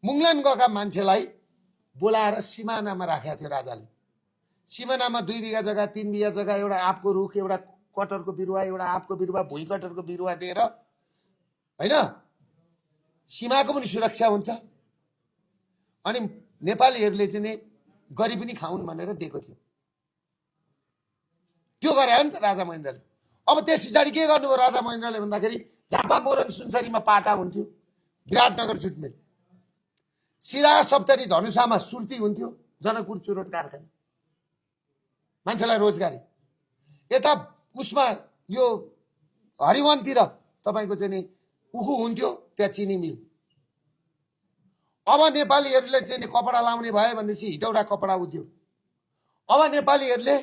मुङलान गएका मान्छेलाई बोलाएर सिमानामा राखेका थियो राजाले। सिमानामा 2 बिघा जग्गा 3 बिघा जग्गा एउटा आँपको रुख एउटा कटहरको बिरुवा एउटा आँपको बिरुवा भुइँ कटहरको बिरुवा दिएर हैन सीमाको पनि सुरक्षा हुन्छ अनि नेपालीहरूले चाहिँ नि गरी पनि खाउन् भनेर दिएको थियो। त्यो गरे हो नि त राजा महेन्द्रले। अब त्यस पछाडि के गर्नुभयो राजा महेन्द्रले भन्दाखेरि झापा मोरङ सुनसरीमा पाटा हुन्थ्यो, विराटनगर जुटमेल, सिरा सप्तरी धनुषामा सुर्ती हुन्थ्यो, जनकपुर चुरोट कारखाना, मान्छेलाई रोजगारी। यता उसमा यो हरिवनतिर तपाईको चाहिँ नि उखु हुन्थ्यो, त्यहाँ चिनी मिल। अब नेपालीहरूले चाहिँ नि कपडा लाउने भयो भनेपछि हिटौडा कपडा उद्योग। अब नेपालीहरूले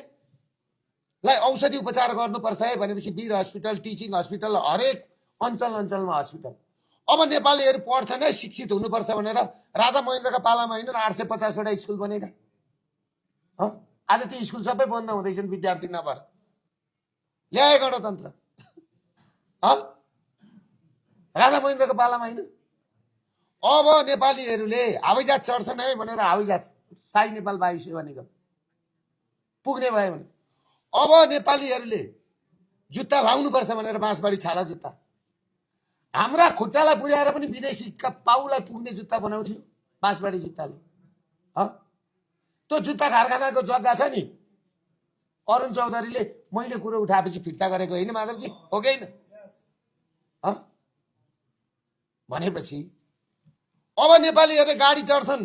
लाई औषधि उपचार गर्नुपर्छ है भनेपछि वीर हस्पिटल, टिचिङ हस्पिटल, हरेक अञ्चल अञ्चलमा हस्पिटल। अब नेपालीहरू पढ्छन् है, शिक्षित हुनुपर्छ भनेर राजा महेन्द्रका पालामा हैन 850 वटा स्कुल बनेका। आज ती स्कुल सबै बन्द हुँदैछन् विद्यार्थी नभएर। ल्याए गणतन्त्र राजा महेन्द्रको पालामा हैन। अब नेपालीहरूले हवाईजहाज चढ्छन् है भनेर हवाईजहाज शाही नेपाल वायु सेवा निगम पुग्ने भयो भने अब नेपालीहरूले जुत्ता लाउनुपर्छ भनेर बाँसबाडी छाला जुत्ता हाम्रा खुट्टालाई पुर्याएर पनि विदेशी पाउलाई पुग्ने जुत्ता बनाउँथ्यो बाँसबाडी जुत्ताले। त्यो जुत्ता कारखानाको जग्गा छ नि, अरुण चौधरीले मैले कुरो उठाएपछि फिर्ता गरेको होइन माधवजी, हो कि होइन? भनेपछि अब नेपालीहरूले गाडी चढ्छन्,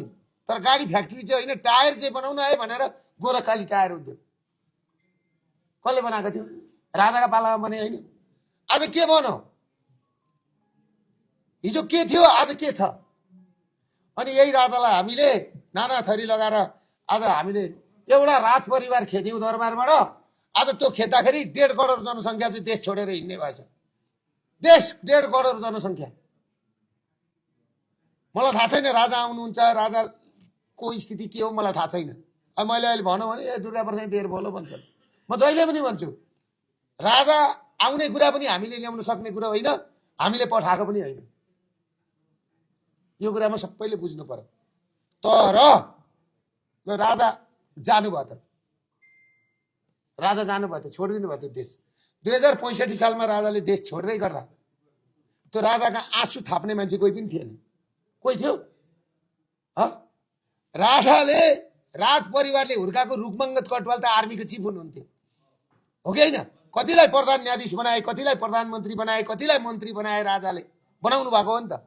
तर गाडी फ्याक्ट्री चाहिँ होइन, टायर चाहिँ बनाउन है भनेर गोरखाली टायर उद्योग कसले बनाएको थियो? राजाका पालामा बने होइन। आज के बनाऊ? हिजो के थियो आज के छ? अनि यही राजालाई हामीले नाना थरी लगाएर आज हामीले एउटा राज परिवार खेद्यौं दरबारबाट। आज त्यो खेद्दाखेरि 1.5 करोड जनसङ्ख्या चाहिँ देश छोडेर हिँड्ने भएछ। देश 1.5 करोड जनसङ्ख्या। मलाई थाहा छैन राजा आउनुहुन्छ, राजाको स्थिति के हो मलाई थाहा छैन। अब मैले अहिले भनौँ भने ए दुर्गा प्रसाद देर बोलो भन्छ। म जहिले पनि भन्छु राजा आउने कुरा पनि हामीले ल्याउन सक्ने कुरा होइन, हामीले पठाएको पनि होइन। यो कुरामा सबैले बुझ्नु पर्यो। तर राजा जानुभयो त, राजा जानुभयो त, छोडिदिनु भयो त देश। 2065 सालमा राजाले देश छोड्दै गर्दा त्यो राजाका आँसु थाप्ने मान्छे कोही पनि थिएन। कोही थियो? राजाले राज परिवारले हुर्काएको रुकमंगत कटवाल त आर्मीको चिफ हुनुहुन्थ्यो, हो कि होइन? कतिलाई प्रधान न्यायाधीश बनाए, कतिलाई प्रधानमन्त्री बनाए, कतिलाई मन्त्री बनाए राजाले बनाउनु भएको हो नि त।